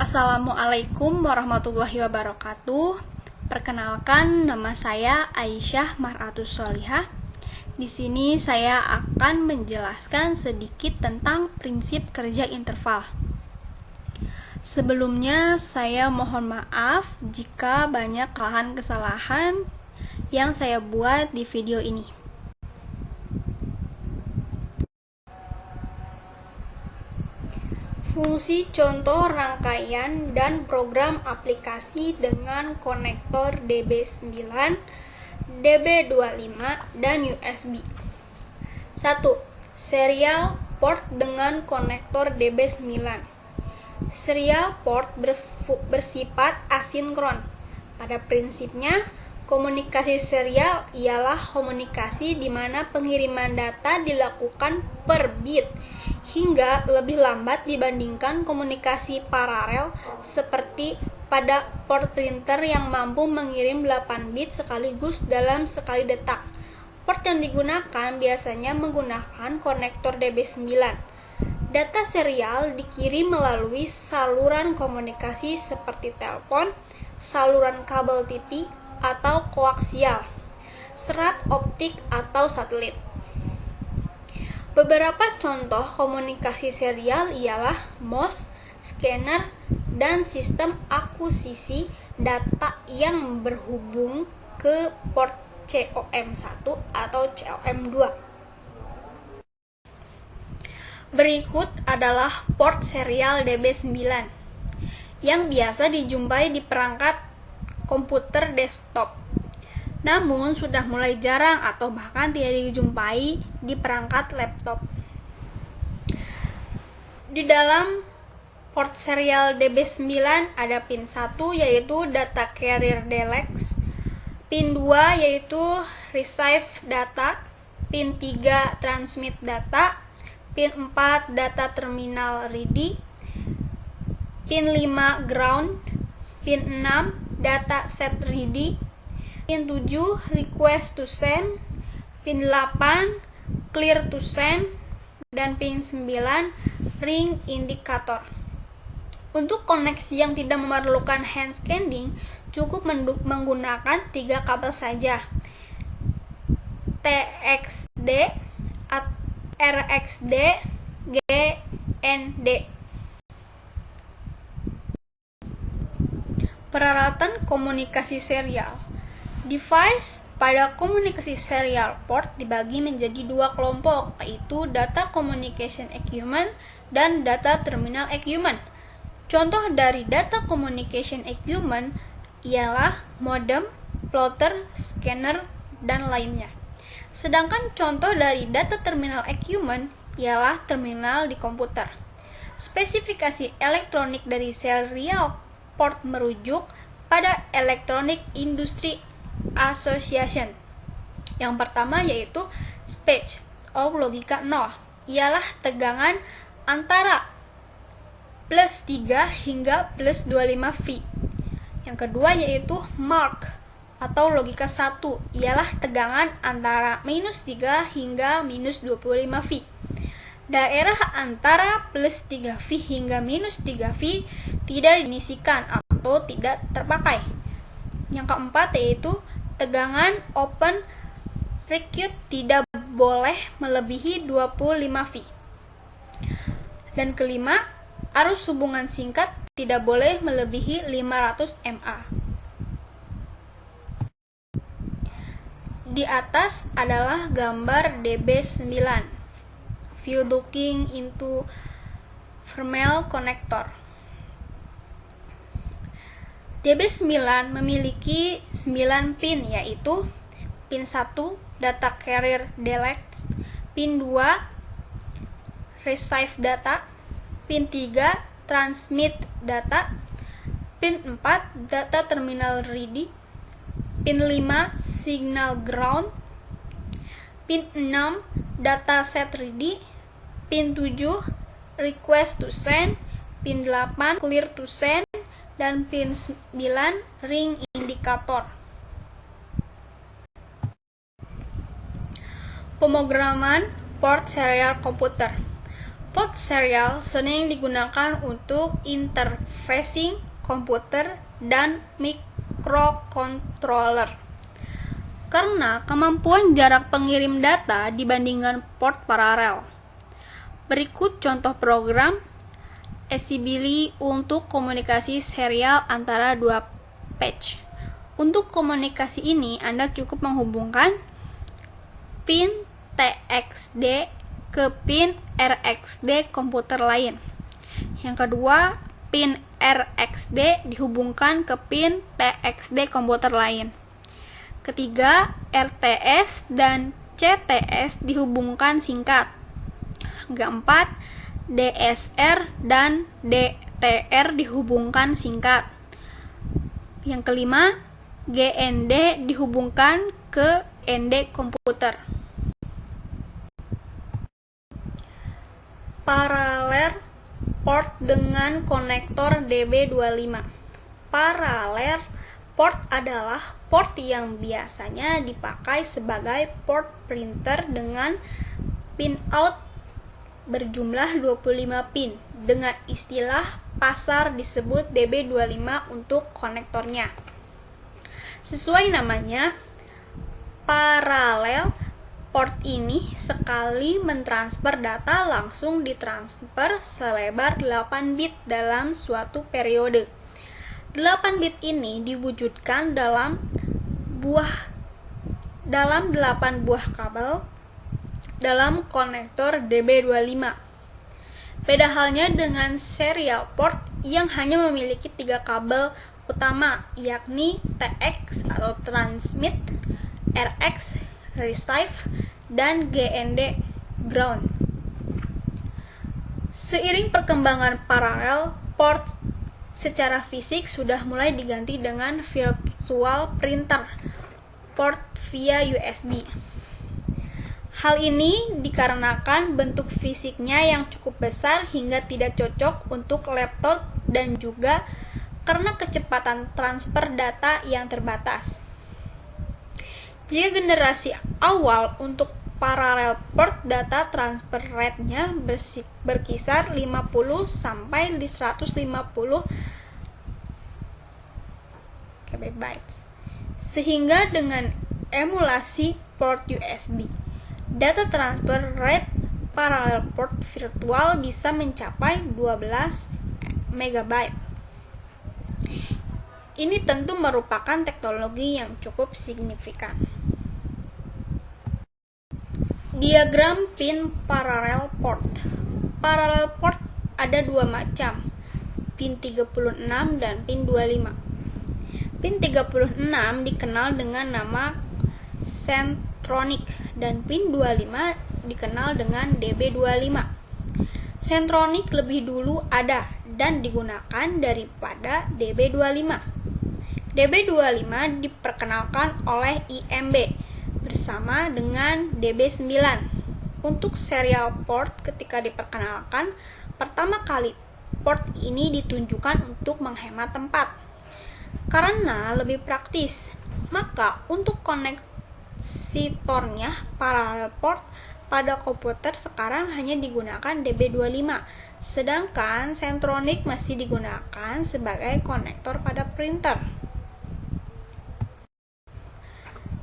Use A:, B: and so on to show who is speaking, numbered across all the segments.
A: Assalamualaikum warahmatullahi wabarakatuh. Perkenalkan, nama saya Aisyah Mar'atus Sholihah. Di sini saya akan menjelaskan sedikit tentang prinsip kerja interval. Sebelumnya, saya mohon maaf jika banyak kesalahan yang saya buat di video ini. Fungsi contoh rangkaian dan program aplikasi dengan konektor DB9, DB25, dan USB. 1. Serial port dengan konektor DB9. Serial port bersifat asinkron. Pada prinsipnya, komunikasi serial ialah komunikasi di mana pengiriman data dilakukan per bit hingga lebih lambat dibandingkan komunikasi paralel seperti pada port printer yang mampu mengirim 8 bit sekaligus dalam sekali detak. Port yang digunakan biasanya menggunakan konektor DB9. Data serial dikirim melalui saluran komunikasi seperti telepon, saluran kabel TV, atau koaksial, serat optik atau satelit. Beberapa contoh komunikasi serial ialah MOS, scanner, dan sistem akuisisi data yang berhubung ke port COM1 atau COM2. Berikut adalah port serial DB9 yang biasa dijumpai di perangkat komputer desktop, namun sudah mulai jarang atau bahkan tidak dijumpai di perangkat laptop. Di dalam port serial DB9 ada pin 1 yaitu data carrier DLX, pin 2 yaitu receive data, pin 3 transmit data, pin 4 data terminal ready, pin 5 ground, pin 6 data set ready, pin 7 request to send, pin 8 clear to send, dan pin 9 ring indicator. Untuk koneksi yang tidak memerlukan hand scanning, cukup menggunakan 3 kabel saja, TXD, RXD, GND. Peralatan komunikasi serial. Device pada komunikasi serial port dibagi menjadi 2 kelompok, yaitu data communication equipment dan data terminal equipment. Contoh dari data communication equipment ialah modem, plotter, scanner, dan lainnya. Sedangkan contoh dari data terminal equipment ialah terminal di komputer. Spesifikasi elektronik dari serial port merujuk pada Electronic Industry Association. Yang pertama yaitu speed atau logika 0, ialah tegangan antara plus 3 hingga plus 25 V. Yang kedua yaitu mark atau logika 1, ialah tegangan antara minus 3 hingga minus 25 V. Daerah antara plus 3 V hingga minus 3 V tidak diinisikan atau tidak terpakai. Yang keempat yaitu tegangan open circuit tidak boleh melebihi 25 V. Dan kelima, arus hubungan singkat tidak boleh melebihi 500 mA. Di atas adalah gambar DB9, view looking into firmware connector. DB9 memiliki 9 pin, yaitu pin 1 data carrier DLX, pin 2 receive data, pin 3 transmit data, pin 4 data terminal ready, pin 5 signal ground, pin 6 data set ready, pin 7 request to send, pin 8 clear to send, dan pin 9 ring indicator. Pemrograman port serial komputer. Port serial sering digunakan untuk interfacing komputer dan microcontroller. Karena kemampuan jarak pengirim data dibandingkan port paralel. Berikut contoh program assembly untuk komunikasi serial antara dua patch. Untuk komunikasi ini, Anda cukup menghubungkan pin TXD ke pin RXD komputer lain. Yang kedua, pin RXD dihubungkan ke pin TXD komputer lain. Ketiga, RTS dan CTS dihubungkan singkat. Keempat, DSR dan DTR dihubungkan singkat. Yang kelima, GND dihubungkan ke ND komputer. Parallel port dengan konektor DB25. Parallel port adalah port yang biasanya dipakai sebagai port printer dengan pin out berjumlah 25 pin. Dengan istilah pasar disebut DB25 untuk konektornya. Sesuai namanya, parallel port ini sekali mentransfer data langsung ditransfer selebar 8 bit dalam suatu periode. 8 bit ini diwujudkan dalam 8 buah kabel dalam konektor DB25. Beda halnya dengan serial port yang hanya memiliki 3 kabel utama, yakni TX atau transmit, RX receive, dan GND ground. Seiring perkembangan parallel port secara fisik sudah mulai diganti dengan virtual printer port via USB. Hal ini dikarenakan bentuk fisiknya yang cukup besar hingga tidak cocok untuk laptop dan juga karena kecepatan transfer data yang terbatas. Jika generasi awal untuk parallel port, data transfer rate-nya berkisar 50 sampai 150 KB. Sehingga dengan emulasi port USB, data transfer rate parallel port virtual bisa mencapai 12 MB. Ini tentu merupakan teknologi yang cukup signifikan. Diagram pin parallel port. Parallel port ada 2 macam, pin 36 dan pin 25. Pin 36 dikenal dengan nama Centronic dan pin 25 dikenal dengan DB25. Centronic lebih dulu ada dan digunakan daripada DB25. DB25 diperkenalkan oleh IMB bersama dengan DB9. Untuk serial port ketika diperkenalkan, pertama kali port ini ditunjukkan untuk menghemat tempat. Karena lebih praktis, maka untuk koneksitornya parallel port pada komputer sekarang hanya digunakan DB25, sedangkan Centronic masih digunakan sebagai konektor pada printer.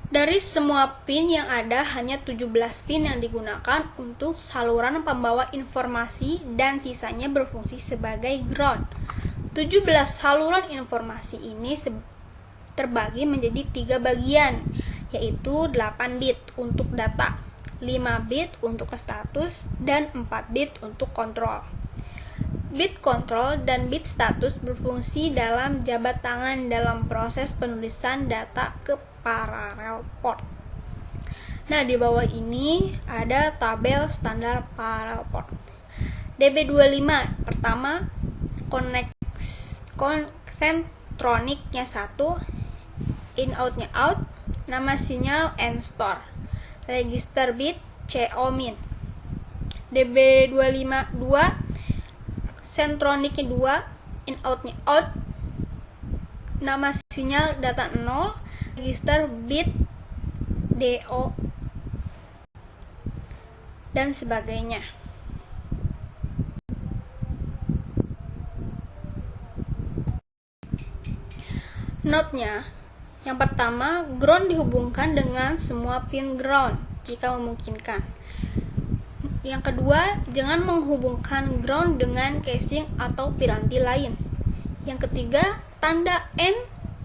A: Dari semua pin yang ada, hanya 17 pin yang digunakan untuk saluran pembawa informasi dan sisanya berfungsi sebagai ground. 17 saluran informasi ini terbagi menjadi 3 bagian, yaitu 8 bit untuk data, 5 bit untuk status, dan 4 bit untuk kontrol. Bit kontrol dan bit status berfungsi dalam jabat tangan dalam proses penulisan data ke parallel port. Nah, di bawah ini ada tabel standar parallel port. DB25 pertama, Centronic-nya 1, in-out-nya out, nama sinyal and store, register bit CO min. DB25 2, Centronic-nya 2, in-out-nya out, nama sinyal data 0, register bit DO, dan sebagainya. Note-nya, yang pertama, ground dihubungkan dengan semua pin ground jika memungkinkan. Yang kedua, jangan menghubungkan ground dengan casing atau piranti lain. Yang ketiga, tanda N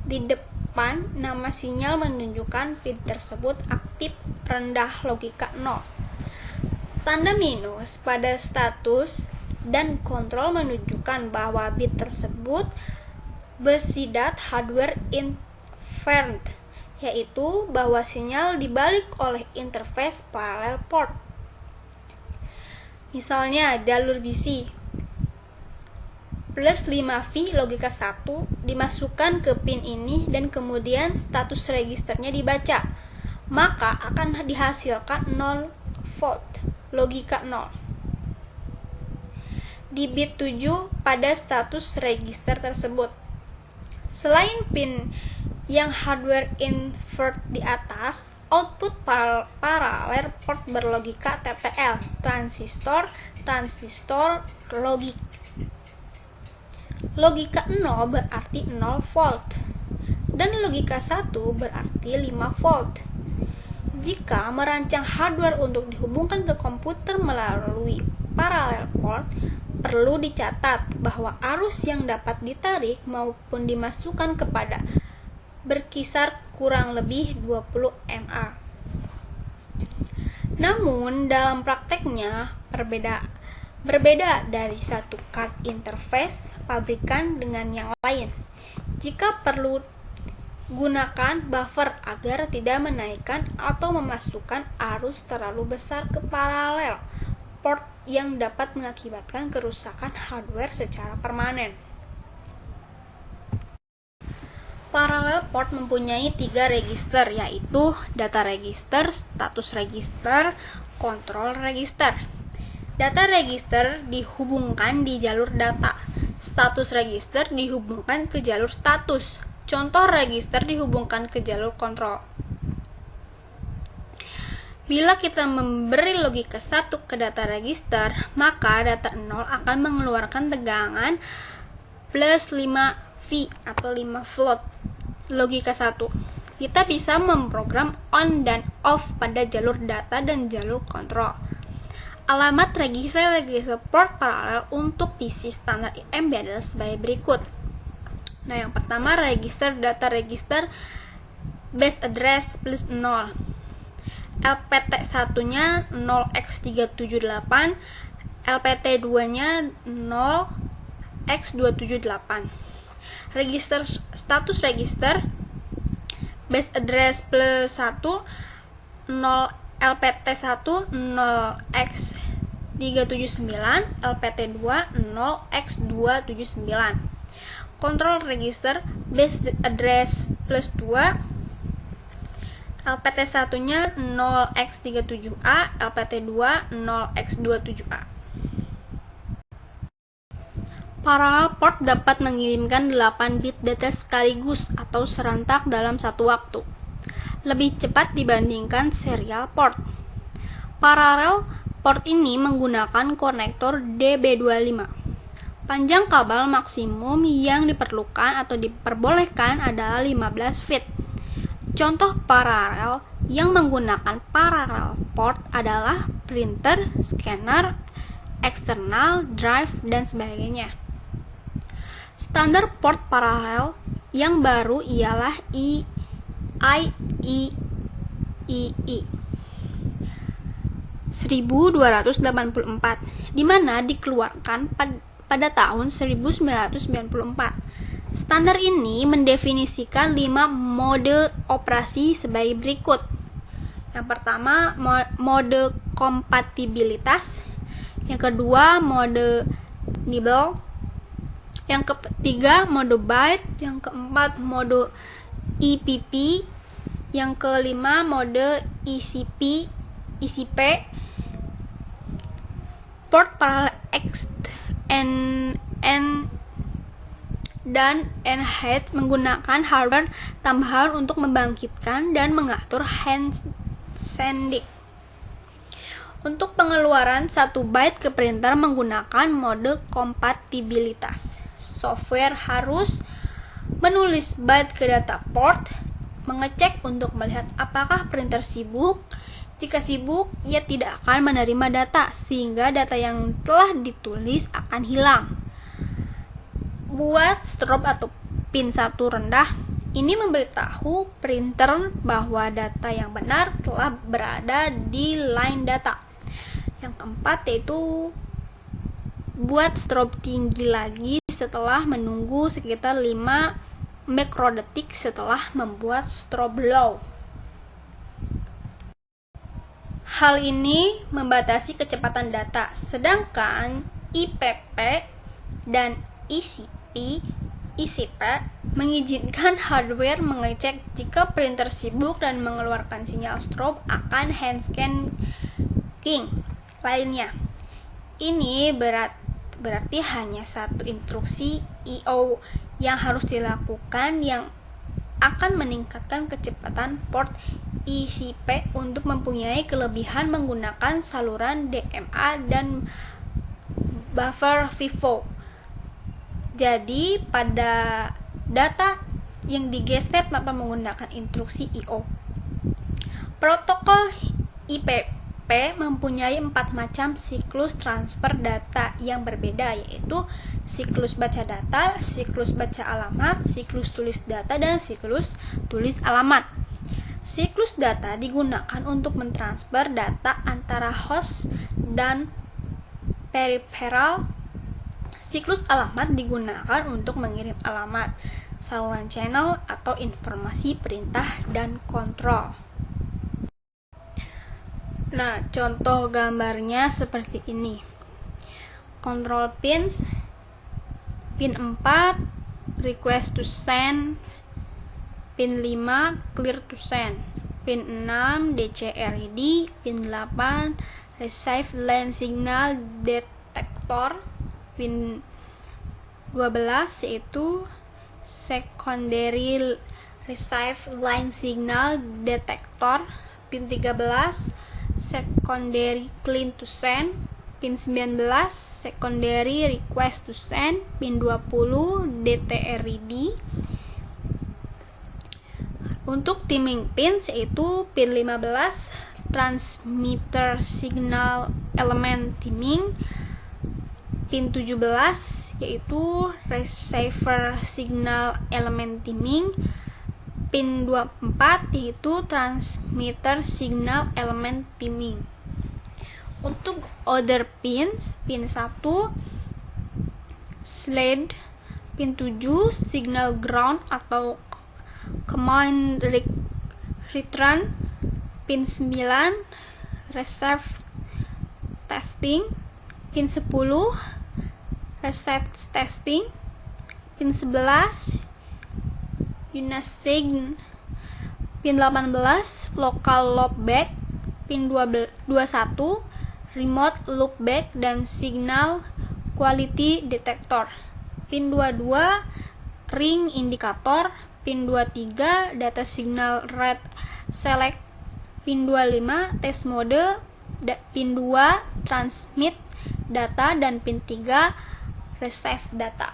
A: di depan nama sinyal menunjukkan pin tersebut aktif rendah logika 0. Tanda minus pada status dan kontrol menunjukkan bahwa bit tersebut bersifat hardware inferred, yaitu bahwa sinyal dibalik oleh interface parallel port. Misalnya jalur BC plus 5V logika 1 dimasukkan ke pin ini dan kemudian status registernya dibaca, maka akan dihasilkan 0 volt logika 0 di bit 7 pada status register tersebut. Selain pin yang hardware invert di atas, output parallel port berlogika TTL, transistor logika 0 berarti 0 volt dan logika 1 berarti 5 volt. Jika merancang hardware untuk dihubungkan ke komputer melalui parallel port, perlu dicatat bahwa arus yang dapat ditarik maupun dimasukkan kepada berkisar kurang lebih 20 mA. Namun dalam prakteknya berbeda dari satu card interface pabrikan dengan yang lain. Jika perlu, gunakan buffer agar tidak menaikkan atau memasukkan arus terlalu besar ke paralel port yang dapat mengakibatkan kerusakan hardware secara permanen. Parallel port mempunyai 3 register, yaitu data register, status register, control register. Data register dihubungkan di jalur data, status register dihubungkan ke jalur status, contoh register dihubungkan ke jalur kontrol. Bila kita memberi logika 1 ke data register, maka data 0 akan mengeluarkan tegangan plus 5V atau 5 volt. Logika 1. Kita bisa memprogram on dan off pada jalur data dan jalur kontrol. Alamat register port paralel untuk PC standar embedded sebagai berikut. Nah, yang pertama register data register base address plus 0. LPT 1-nya 0x378, LPT 2-nya 0x278. Register status register base address plus 1 0 LPT 1 0x379, LPT 2 0x279. Control register base address plus 2, LPT 1-nya 0x37A, LPT 2 0x27A. Parallel port dapat mengirimkan 8 bit data sekaligus atau serentak dalam satu waktu, lebih cepat dibandingkan serial port. Parallel port ini menggunakan konektor DB25. Panjang kabel maksimum yang diperlukan atau diperbolehkan adalah 15 feet. Contoh paralel yang menggunakan parallel port adalah printer, scanner, eksternal, drive, dan sebagainya. Standar port paralel yang baru ialah IEEE 1284, di mana dikeluarkan pada tahun 1994. Standar ini mendefinisikan 5 mode operasi sebagai berikut. Yang pertama, mode kompatibilitas. Yang kedua, mode nibble. Yang ketiga, mode byte. Yang keempat, mode EPP. Yang kelima, mode ECP. Port parallel X dan NH menggunakan hardware tambahan untuk membangkitkan dan mengatur sending. Untuk pengeluaran 1 byte ke printer menggunakan mode kompatibilitas. Software harus menulis byte ke data port, mengecek untuk melihat apakah printer sibuk. Jika sibuk, ia tidak akan menerima data, sehingga data yang telah ditulis akan hilang. Buat strobe atau pin 1 rendah, ini memberitahu printer bahwa data yang benar telah berada di line data. Yang keempat yaitu buat strobe tinggi lagi setelah menunggu sekitar 5 mikrodetik setelah membuat strobe low. Hal ini membatasi kecepatan data, sedangkan IPP dan ICP mengizinkan hardware mengecek jika printer sibuk dan mengeluarkan sinyal strobe akan handscanning lainnya. Ini berarti hanya satu instruksi I/O yang harus dilakukan yang akan meningkatkan kecepatan port ICP untuk mempunyai kelebihan menggunakan saluran DMA dan buffer FIFO. Jadi pada data yang digeser tanpa menggunakan instruksi I/O. Protokol IPP mempunyai 4 macam siklus transfer data yang berbeda, yaitu siklus baca data, siklus baca alamat, siklus tulis data, dan siklus tulis alamat. Siklus data digunakan untuk mentransfer data antara host dan peripheral. Siklus alamat digunakan untuk mengirim alamat, saluran channel, atau informasi perintah dan kontrol. Nah, contoh gambarnya seperti ini. Control pins, pin 4, request to send, pin 5, clear to send, pin 6, DCRD, pin 8, receive line signal detector, pin 12 yaitu secondary receive line signal detector, pin 13, secondary clean to send, pin 19, secondary request to send, pin 20, DTRD. Untuk timing pins yaitu pin 15 transmitter signal element timing, pin 17 yaitu receiver signal element timing, pin 24 yaitu transmitter signal element timing. Untuk other pins, pin 1 slide, pin 7 signal ground atau command return, pin 9 reserve testing, pin 10 reset testing, pin 11 unasig, pin 18 local loopback, pin 21 remote loopback dan signal quality detector, pin 22 ring indicator, pin 23 data signal rate select, pin 25 test mode, pin 2 transmit data, dan pin 3 receive data.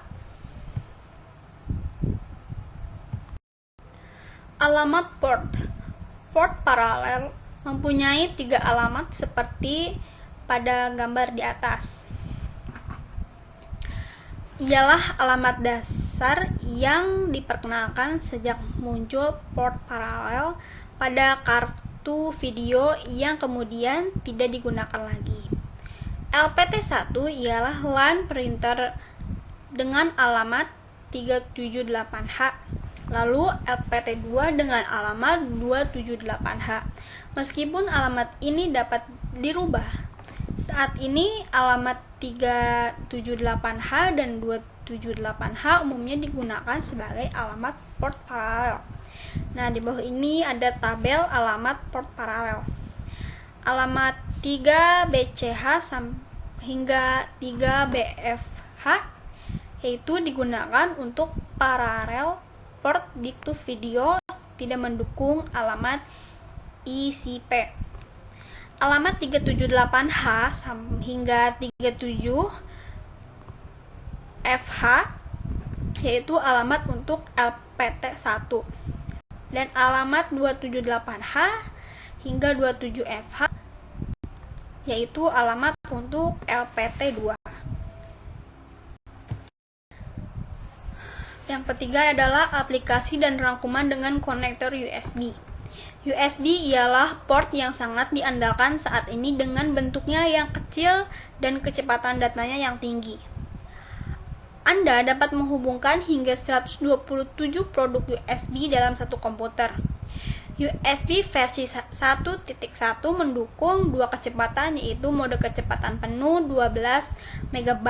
A: Alamat port paralel mempunyai 3 alamat seperti pada gambar di atas. Ialah alamat dasar yang diperkenalkan sejak muncul port paralel pada kartu video yang kemudian tidak digunakan lagi. LPT1 ialah LAN printer dengan alamat 378H, lalu LPT2 dengan alamat 278H. Meskipun alamat ini dapat dirubah, saat ini alamat 378H dan 278H umumnya digunakan sebagai alamat port paralel. Nah, di bawah ini ada tabel alamat port paralel. Alamat 3BCH hingga 3BFH yaitu digunakan untuk paralel port diktu video, tidak mendukung alamat ICP. Alamat 378H hingga 37FH yaitu alamat untuk LPT1 dan alamat 278H hingga 27FH yaitu alamat untuk LPT2. Yang ketiga adalah aplikasi dan rangkuman dengan konektor USB. USB ialah port yang sangat diandalkan saat ini dengan bentuknya yang kecil dan kecepatan datanya yang tinggi. Anda dapat menghubungkan hingga 127 produk USB dalam satu komputer. USB versi 1.1 mendukung dua kecepatan, yaitu mode kecepatan penuh 12 MB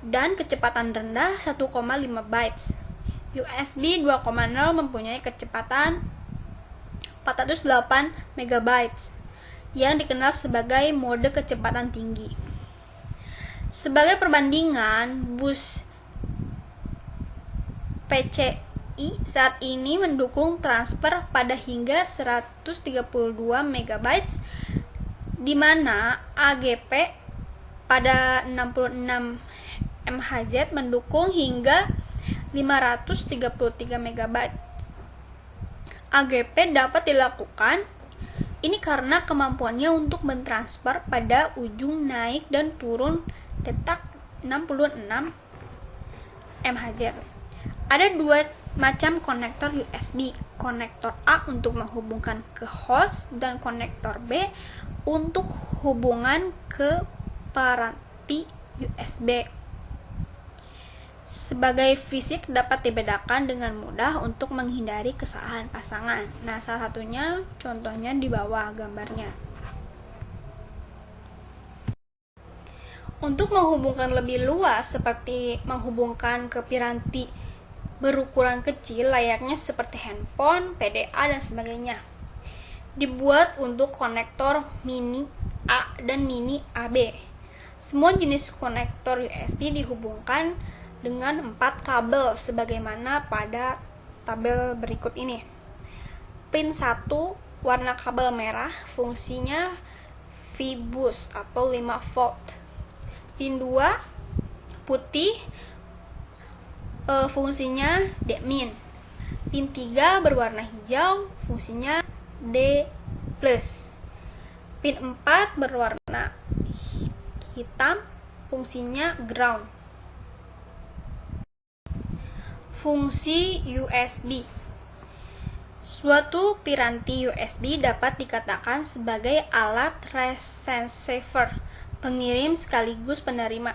A: dan kecepatan rendah 1,5 bytes. USB 2.0 mempunyai kecepatan 408 MB yang dikenal sebagai mode kecepatan tinggi. Sebagai perbandingan, bus PCI saat ini mendukung transfer pada hingga 132 MB, di mana AGP pada 66 MHz mendukung hingga 533 MB. AGP dapat dilakukan ini karena kemampuannya untuk mentransfer pada ujung naik dan turun detak 66 MHz. Ada dua macam konektor USB, konektor A untuk menghubungkan ke host dan konektor B untuk hubungan ke piranti USB. Sebagai fisik dapat dibedakan dengan mudah untuk menghindari kesalahan pasangan. Nah, salah satunya contohnya di bawah gambarnya. Untuk menghubungkan lebih luas seperti menghubungkan ke piranti berukuran kecil layaknya seperti handphone, PDA dan sebagainya, dibuat untuk konektor mini A dan mini AB. Semua jenis konektor USB dihubungkan dengan 4 kabel sebagaimana pada tabel berikut ini. Pin 1 warna kabel merah, fungsinya V-bus atau 5 volt. Pin 2 putih, fungsinya D-min. Pin 3 berwarna hijau, fungsinya D+. Pin 4 berwarna hitam, fungsinya ground. Fungsi USB. Suatu piranti USB dapat dikatakan sebagai alat receiver, pengirim sekaligus penerima,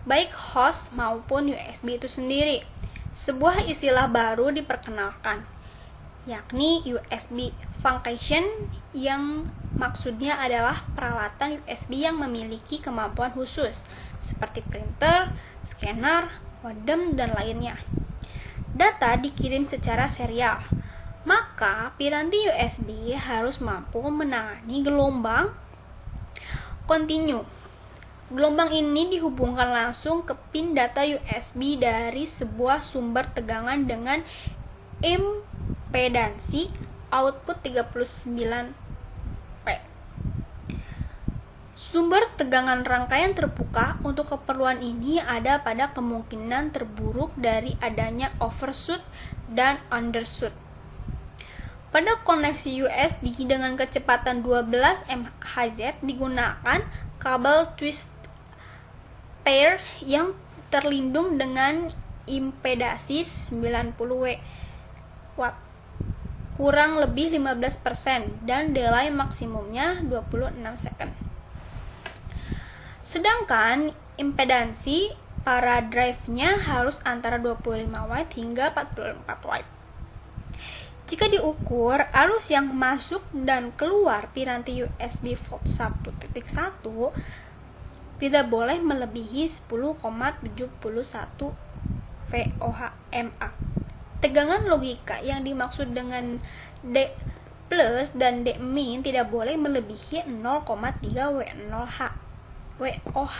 A: baik host maupun USB itu sendiri. Sebuah istilah baru diperkenalkan, yakni USB function, yang maksudnya adalah peralatan USB yang memiliki kemampuan khusus seperti printer, scanner, modem, dan lainnya. Data dikirim secara serial, maka piranti USB harus mampu menangani gelombang kontinu. Gelombang ini dihubungkan langsung ke pin data USB dari sebuah sumber tegangan dengan impedansi output 39 P. Sumber tegangan rangkaian terbuka untuk keperluan ini ada pada kemungkinan terburuk dari adanya overshoot dan undershoot. Pada koneksi USB dengan kecepatan 12 MHz digunakan kabel twist pair yang terlindung dengan impedasi 90 watt, kurang lebih 15%, dan delay maksimumnya 26 second. Sedangkan impedansi para drive-nya harus antara 25 watt hingga 44 watt. Jika diukur, arus yang masuk dan keluar piranti USB port 1.1 tidak boleh melebihi 10,71 VOH-mA. Tegangan logika yang dimaksud dengan D+ dan D- tidak boleh melebihi 0,3 VOH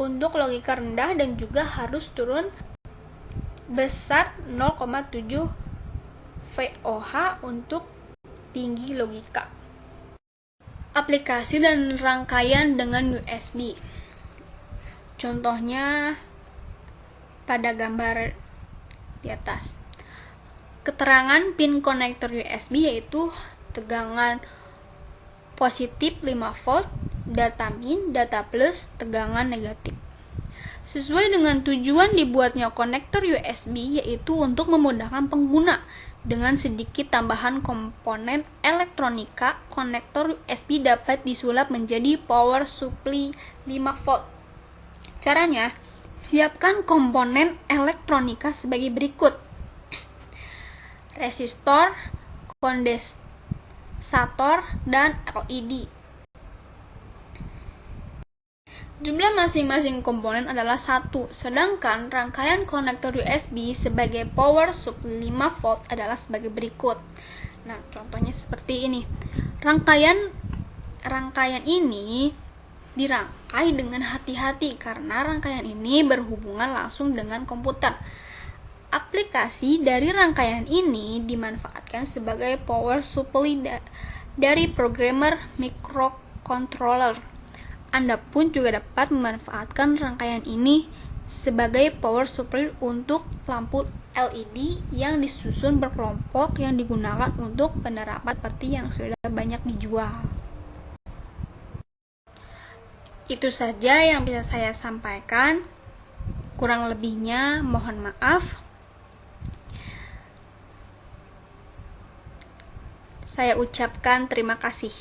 A: untuk logika rendah dan juga harus turun besar 0,7 VOH untuk tinggi logika. Aplikasi dan rangkaian dengan USB. Contohnya pada gambar di atas. Keterangan pin konektor USB yaitu tegangan positif 5 volt, data min, data plus, tegangan negatif. Sesuai dengan tujuan dibuatnya konektor USB yaitu untuk memudahkan pengguna. Dengan sedikit tambahan komponen elektronika, konektor USB dapat disulap menjadi power supply 5 volt. Caranya, siapkan komponen elektronika sebagai berikut: resistor, kondensator, dan LED. Jumlah masing-masing komponen adalah 1, sedangkan rangkaian konektor USB sebagai power supply 5 volt adalah sebagai berikut. Nah, contohnya seperti ini. Rangkaian ini dirangkai dengan hati-hati karena rangkaian ini berhubungan langsung dengan komputer. Aplikasi dari rangkaian ini dimanfaatkan sebagai power supply dari programmer microcontroller. Anda pun juga dapat memanfaatkan rangkaian ini sebagai power supply untuk lampu LED yang disusun berkelompok yang digunakan untuk penerapan seperti yang sudah banyak dijual. Itu saja yang bisa saya sampaikan. Kurang lebihnya mohon maaf. Saya ucapkan terima kasih.